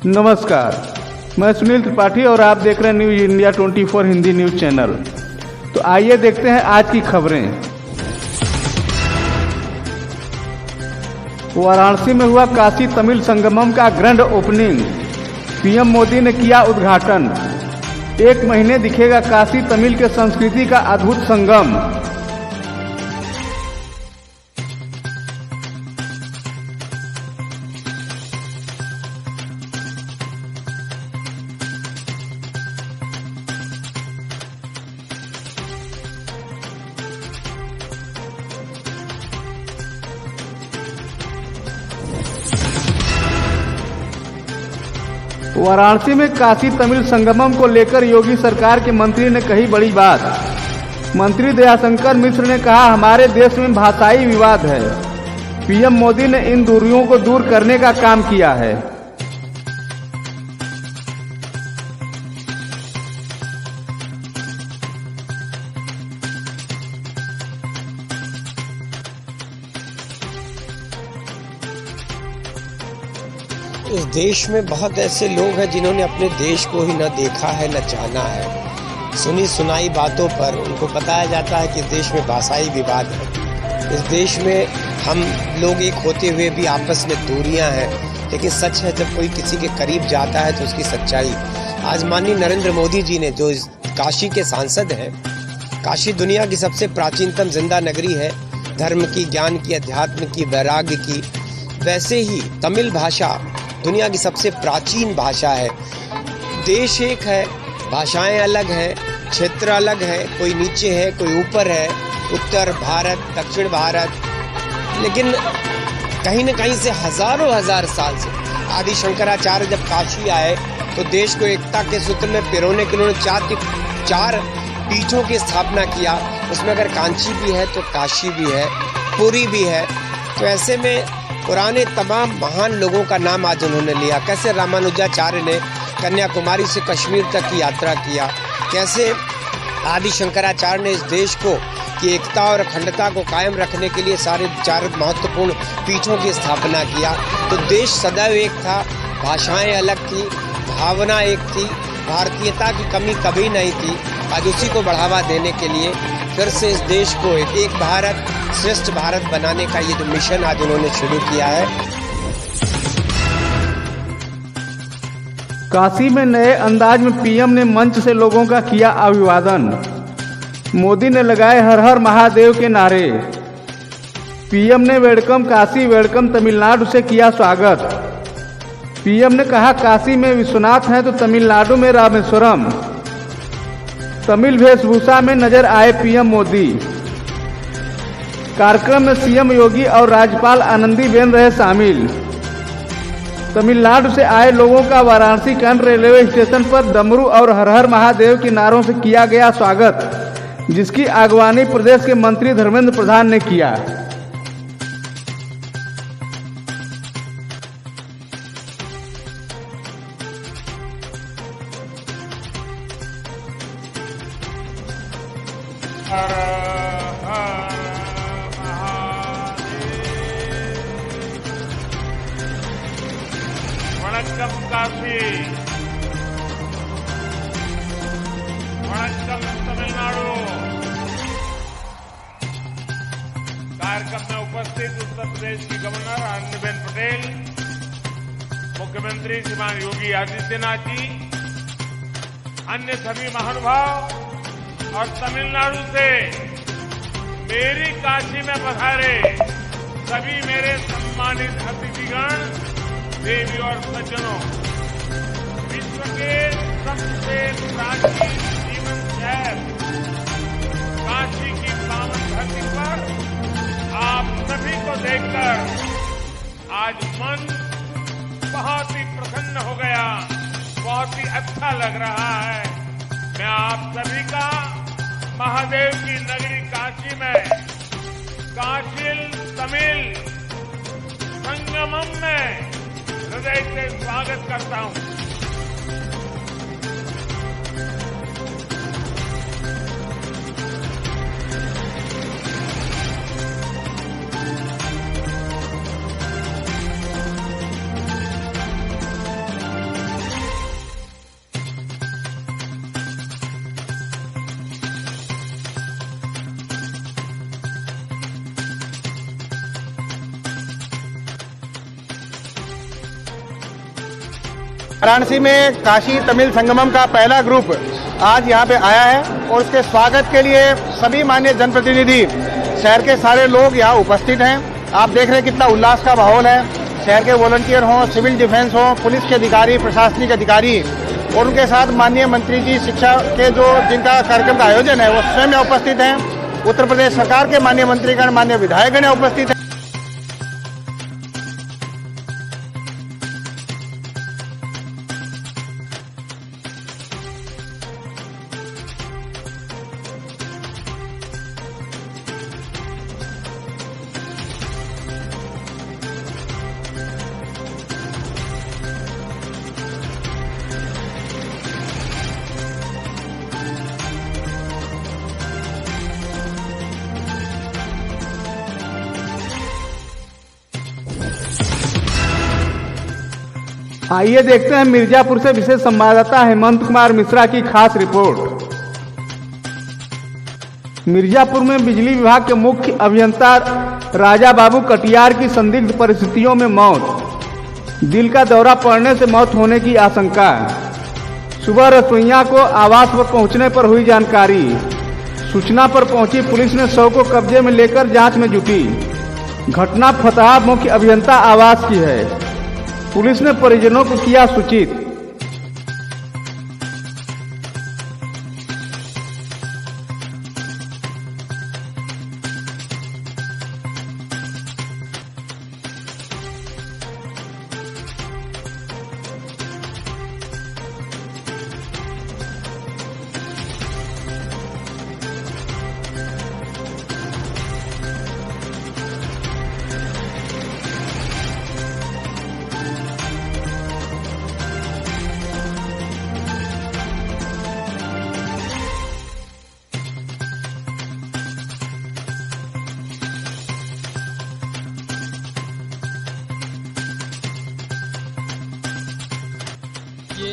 नमस्कार, मैं सुनील त्रिपाठी और आप देख रहे हैं news India 24 Hindi news channel. तो आइए देखते हैं आज की खबरें। वाराणसी में हुआ काशी तमिल संगमम का ग्रैंड ओपनिंग, पीएम मोदी ने किया उद्घाटन। एक महीने दिखेगा काशी तमिल के संस्कृति का अद्भुत संगम। वाराणसी में काशी तमिल संगमम को लेकर योगी सरकार के मंत्री ने कही बड़ी बात। मंत्री दयाशंकर मिश्र ने कहा, हमारे देश में भाषाई विवाद है, पीएम मोदी ने इन दूरियों को दूर करने का काम किया है। इस देश में बहुत ऐसे लोग हैं जिन्होंने अपने देश को ही न देखा है न जाना है। सुनी सुनाई बातों पर उनको बताया जाता है कि इस देश में भाषाई विवाद है, इस देश में हम लोग एक होते हुए भी आपस में दूरियां हैं। लेकिन सच है, जब कोई किसी के करीब जाता है तो उसकी सच्चाई। आज माननीय नरेंद्र मोदी जी ने, जो इस काशी के सांसद हैं, काशी दुनिया की सबसे प्राचीनतम जिंदा नगरी है, धर्म की, ज्ञान की, अध्यात्म की, वैराग्य की। वैसे ही तमिल भाषा दुनिया की सबसे प्राचीन भाषा है। देश एक है, भाषाएं अलग हैं, क्षेत्र अलग है, कोई नीचे है, कोई ऊपर है, उत्तर भारत, दक्षिण भारत। लेकिन कहीं न कहीं से हजारों हजार साल से आदि शंकराचार्य जब काशी आए तो देश को एकता के सूत्र में पिरोने के लिए चार पीठों की स्थापना किया। उसमें अगर कांची भी है तो काशी भी है, पुरी भी है। तो ऐसे में पुराने तमाम महान लोगों का नाम आज उन्होंने लिया। कैसे रामानुजाचार्य ने कन्याकुमारी से कश्मीर तक की यात्रा किया, कैसे आदि शंकराचार्य ने इस देश को की एकता और अखंडता को कायम रखने के लिए सारे चार महत्वपूर्ण पीठों की स्थापना किया। तो देश सदैव एक था, भाषाएं अलग थी, भावना एक थी, भारतीयता की कमी कभी नहीं थी। आज उसी को बढ़ावा देने के लिए फिर से इस देश को एक भारत श्रेष्ठ भारत बनाने का ये जो मिशन आज उन्होंने शुरू किया है। काशी में नए अंदाज में पीएम ने मंच से लोगों का किया अभिवादन। मोदी ने लगाए हर हर महादेव के नारे। पीएम ने वेलकम काशी, वेलकम तमिलनाडु से किया स्वागत। पीएम ने कहा, काशी में विश्वनाथ हैं तो तमिलनाडु में रामेश्वरम। तमिल वेशभूषा में नजर आए पीएम मोदी। कार्यक्रम में सीएम योगी और राज्यपाल आनंदीबेन रहे शामिल। तमिलनाडु से आए लोगों का वाराणसी कैंट रेलवे स्टेशन पर डमरू और हर हर महादेव के नारों से किया गया स्वागत, जिसकी अगवानी प्रदेश के मंत्री धर्मेंद्र प्रधान ने किया। वणक्कम काशी, वणक्कम तमिलनाडु। कार्यक्रम में उपस्थित उत्तर प्रदेश की गवर्नर आनंदीबेन पटेल, मुख्यमंत्री श्रीमान योगी आदित्यनाथ जी, अन्य सभी महानुभाव और तमिलनाडु से मेरी काशी में पधारे सभी मेरे सम्मानित अतिथिगण, देवी और सज्जनों, विश्व के सबसे प्राचीन जीवन शहर काशी की पावन धरती पर आप सभी को देखकर आज मन बहुत ही प्रसन्न हो गया, बहुत ही अच्छा लग रहा है। मैं आप सभी का महादेव की नगरी काशी में काशी तमिल संगमम में हृदय से स्वागत करता हूं। वाराणसी में काशी तमिल संगमम का पहला ग्रुप आज यहाँ पे आया है और उसके स्वागत के लिए सभी माननीय जनप्रतिनिधि, शहर के सारे लोग यहाँ उपस्थित हैं। आप देख रहे हैं कितना उल्लास का माहौल है। शहर के वॉलंटियर हों, सिविल डिफेंस हो, पुलिस के अधिकारी, प्रशासनिक अधिकारी और उनके साथ माननीय मंत्री जी शिक्षा के जिनका कार्यक्रम का आयोजन है वो स्वयं उपस्थित हैं। उत्तर प्रदेश सरकार के माननीय मंत्रीगण, माननीय विधायकगण उपस्थित हैं। आइए देखते हैं मिर्जापुर से विशेष संवाददाता हेमंत कुमार मिश्रा की खास रिपोर्ट। मिर्जापुर में बिजली विभाग के मुख्य अभियंता राजा बाबू कटियार की संदिग्ध परिस्थितियों में मौत, दिल का दौरा पड़ने से मौत होने की आशंका। सुबह रसोइया को आवास पर पहुंचने पर हुई जानकारी। सूचना पर पहुंची पुलिस ने शव को कब्जे में लेकर जांच में जुटी। घटना फतहा मुख्य अभियंता आवास की है। पुलिस ने परिजनों को किया सूचित। ये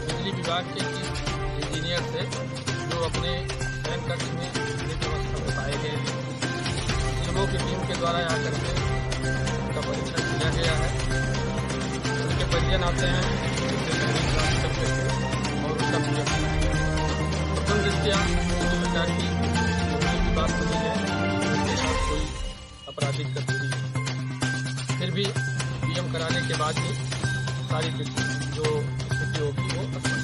बिजली विभाग के इंजीनियर थे जो अपने शयन कक्ष में मृत अवस्था में पाए गए हैं। फिल्मों की टीम के द्वारा यहाँ करके उनका परीक्षण किया गया है। उनके परिजन आते हैं, उनसे तहरीर प्राप्त करते थे और उनका पीएफ बनाया गया। प्रथम दृष्टया सरकार की योजना की बात बनी है, उनके साथ कोई आपराधिक गतिविधि नहीं। फिर भी पीएम कराने के बाद ही सारी जो स्थिति होगी वो स्पष्ट।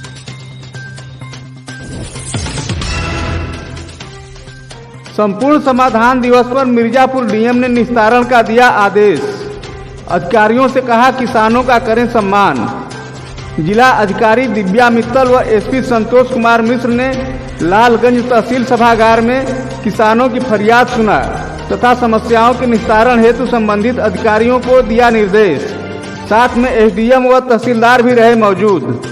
संपूर्ण समाधान दिवस पर मिर्जापुर डीएम ने निस्तारण का दिया आदेश। अधिकारियों से कहा किसानों का करें सम्मान। जिला अधिकारी दिव्या मित्तल व एसपी संतोष कुमार मिश्र ने लालगंज तहसील सभागार में किसानों की फरियाद सुना तथा समस्याओं के निस्तारण हेतु संबंधित अधिकारियों को दिया निर्देश। साथ में एसडीएम व तहसीलदार भी रहे मौजूद।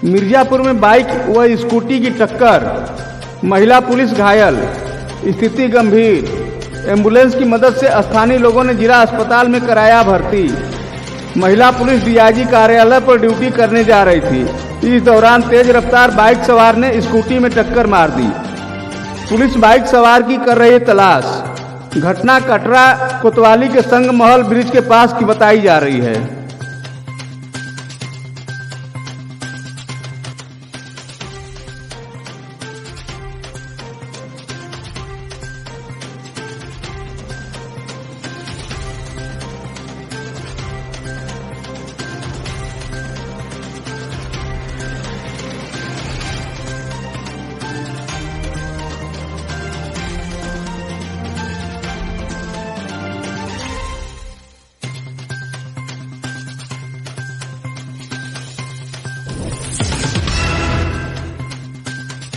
मिर्जापुर में बाइक व स्कूटी की टक्कर, महिला पुलिस घायल, स्थिति गंभीर। एम्बुलेंस की मदद से स्थानीय लोगों ने जिला अस्पताल में कराया भर्ती। महिला पुलिस डीआईजी कार्यालय पर ड्यूटी करने जा रही थी। इस दौरान तेज रफ्तार बाइक सवार ने स्कूटी में टक्कर मार दी। पुलिस बाइक सवार की कर रही तलाश। घटना कटरा कोतवाली के संग महल ब्रिज के पास की बताई जा रही है।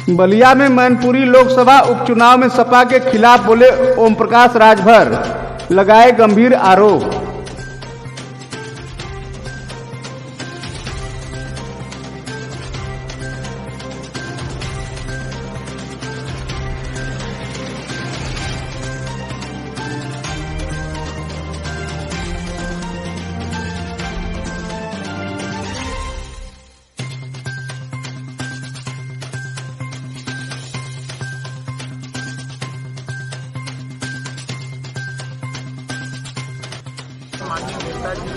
बलिया में मैनपुरी लोकसभा उपचुनाव में सपा के खिलाफ बोले ओम प्रकाश राजभर, लगाए गंभीर आरोप। माननीय नेताजी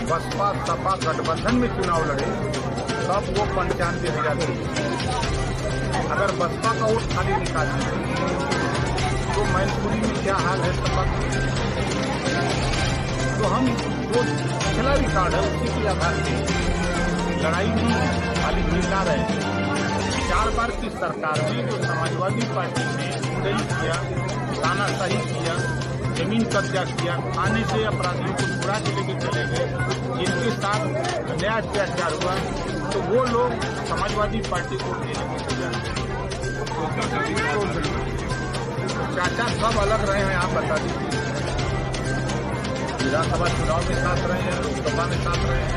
बसपा सपा गठबंधन में चुनाव लड़े तब वो 95,000 थे। अगर बसपा का वोट खाली निकाल दीजिए तो मैनपुरी में क्या हाल है सपा का। तो हम जो पिछला रिकॉर्ड है उसी के आधार पे लड़ाई में खाली मिलना रहे। 4 बार की सरकार में जो समाजवादी पार्टी ने गुंडई किया, तानाशाही किया, जमीन कब्जा किया, थाने से अपराधियों को छुड़ा के लेके चले गए, जिनके साथ अन्याय अत्याचार हुआ, तो वो लोग समाजवादी पार्टी को देने को तैयार हैं। चाचा सब अलग रहे हैं, आप बता दीजिए। विधानसभा चुनाव में साथ रहे हैं, लोकसभा में साथ रहे हैं,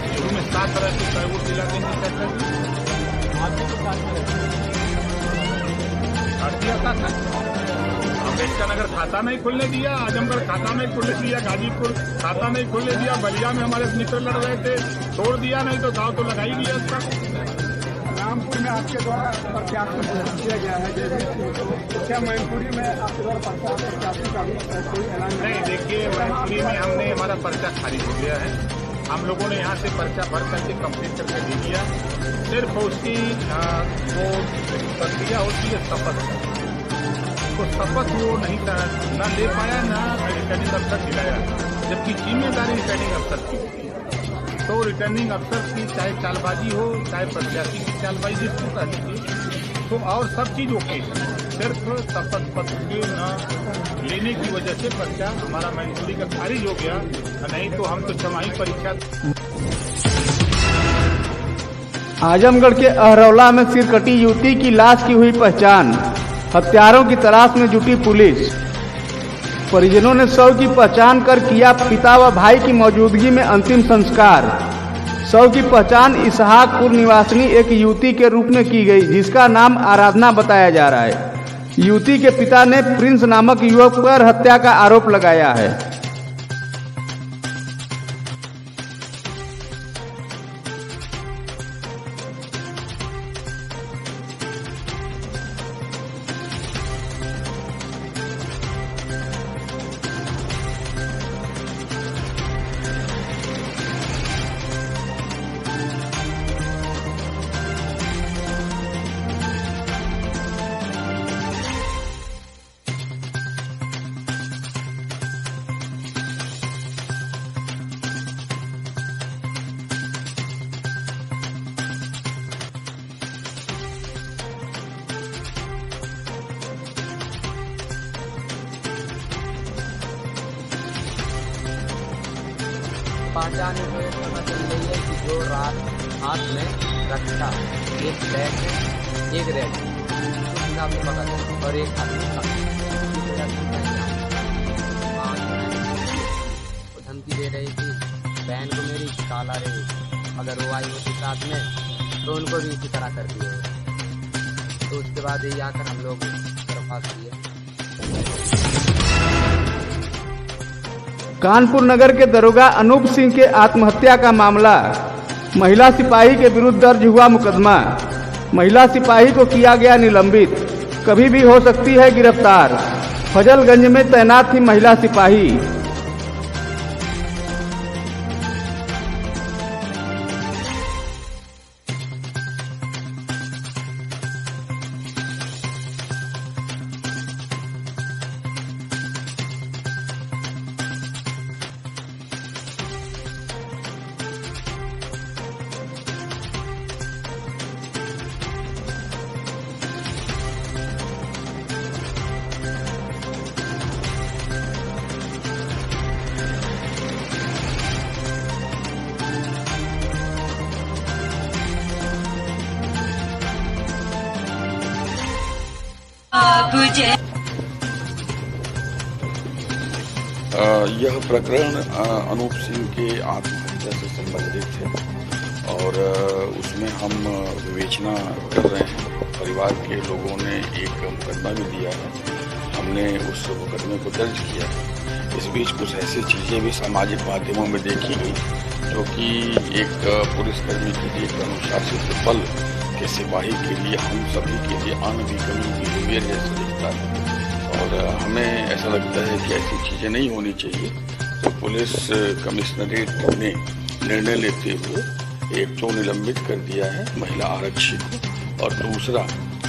गेहूं में साथ रहे तो कई वोट दिला देंगे चाचा जी। आदमी के साथ में अम्बेडकर नगर खाता नहीं खुलने दिया, आजमगढ़ खाता नहीं खुलने दिया, गाजीपुर खाता नहीं खुलने दिया, बलिया में हमारे मित्र लड़ रहे थे, छोड़ दिया, नहीं तो दाव तो लगा ही दिया उसका। रामपुर में आपके द्वारा प्रत्याशी किया गया है, जैसे क्या मैनपुरी में आपके द्वारा प्रत्याशी का भी कोई ऐलान नहीं? देखिए, मैनपुरी में हमने हमारा पर्चा खारिज हो गया है। हम लोगों ने यहाँ से पर्चा भर करके कंप्लीट करके दे दिया। सिर्फ उसकी जो प्रक्रिया होती है शपथ, तो शपथ वो नहीं न ले पाया, न रिटर्निंग अफसर दिलाया, जबकि जिम्मेदारी रिटर्निंग अफसर की होती है। तो रिटर्निंग अफसर की चाहे चालबाजी हो, चाहे प्रत्याशी की चालबाजी जिसको कह दीजिए, तो और सब चीज ओके, सिर्फ शपथ पत्र के न लेने की वजह से पर्चा हमारा मैनपुरी का खारिज हो गया। नहीं तो हम तो छमाही परीक्षा। आजमगढ़ के अहरौला में सिरकटी युवती की लाश की हुई पहचान, हत्यारों की तलाश में जुटी पुलिस। परिजनों ने शव की पहचान कर किया पिता व भाई की मौजूदगी में अंतिम संस्कार। शव की पहचान इसहाकपुर निवासिनी एक युवती के रूप में की गई, जिसका नाम आराधना बताया जा रहा है। युवती के पिता ने प्रिंस नामक युवक पर हत्या का आरोप लगाया है। पहचान में पता चल रही है कि जो रात हाथ में रखा, एक बैग में एक रैक उस हिसाब से पता चला, और एक आदमी था वो धमकी दे रही थी बहन को मेरी, काला रही, अगर वो आई होती साथ में तो उनको भी इसी तरह कर दिए। तो उसके बाद ये आकर हम लोग दरख्वास्त किए। कानपुर नगर के दरोगा अनूप सिंह के आत्महत्या का मामला, महिला सिपाही के विरुद्ध दर्ज हुआ मुकदमा। महिला सिपाही को किया गया निलंबित, कभी भी हो सकती है गिरफ्तार। फजलगंज में तैनात थी महिला सिपाही। यह प्रकरण अनूप सिंह के आत्महत्या से संबंधित है और उसमें हम विवेचना कर रहे हैं। परिवार के लोगों ने एक मुकदमा भी दिया है, हमने उस मुकदमे को दर्ज किया है। इस बीच कुछ ऐसी चीज़ें भी सामाजिक माध्यमों में देखी गई जो कि एक पुलिसकर्मी के लिए, एक अनुशासित बल के सिपाही के लिए, हम सभी के लिए अनबिकमिंग बिहेवियर जैसा दिखता है और हमें ऐसा लगता है कि ऐसी चीज़ें नहीं होनी चाहिए। तो पुलिस कमिश्नरेट ने निर्णय लेते हुए एक तो निलंबित कर दिया है महिला आरक्षी को और दूसरा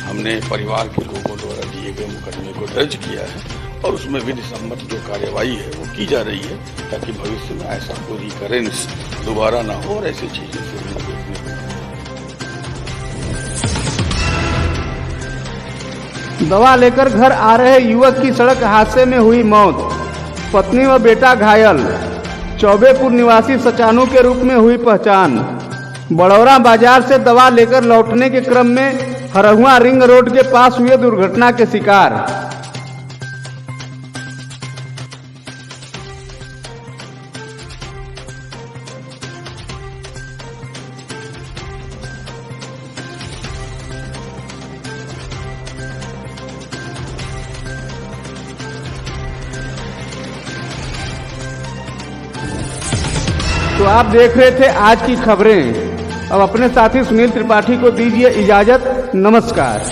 हमने परिवार के लोगों द्वारा दिए गए मुकदमे को दर्ज किया है और उसमें विधि सम्मत जो कार्यवाही है वो की जा रही है ताकि भविष्य में ऐसा कोई रिकरेंस दोबारा ना हो और ऐसी चीजें से देखने को। दवा लेकर घर आ रहे युवक की सड़क हादसे में हुई मौत, पत्नी व बेटा घायल। चौबेपुर निवासी सचानू के रूप में हुई पहचान। बड़ौरा बाजार से दवा लेकर लौटने के क्रम में हरहुआ रिंग रोड के पास हुए दुर्घटना के शिकार। तो आप देख रहे थे आज की खबरें। अब अपने साथी सुनील त्रिपाठी को दीजिए इजाजत। नमस्कार।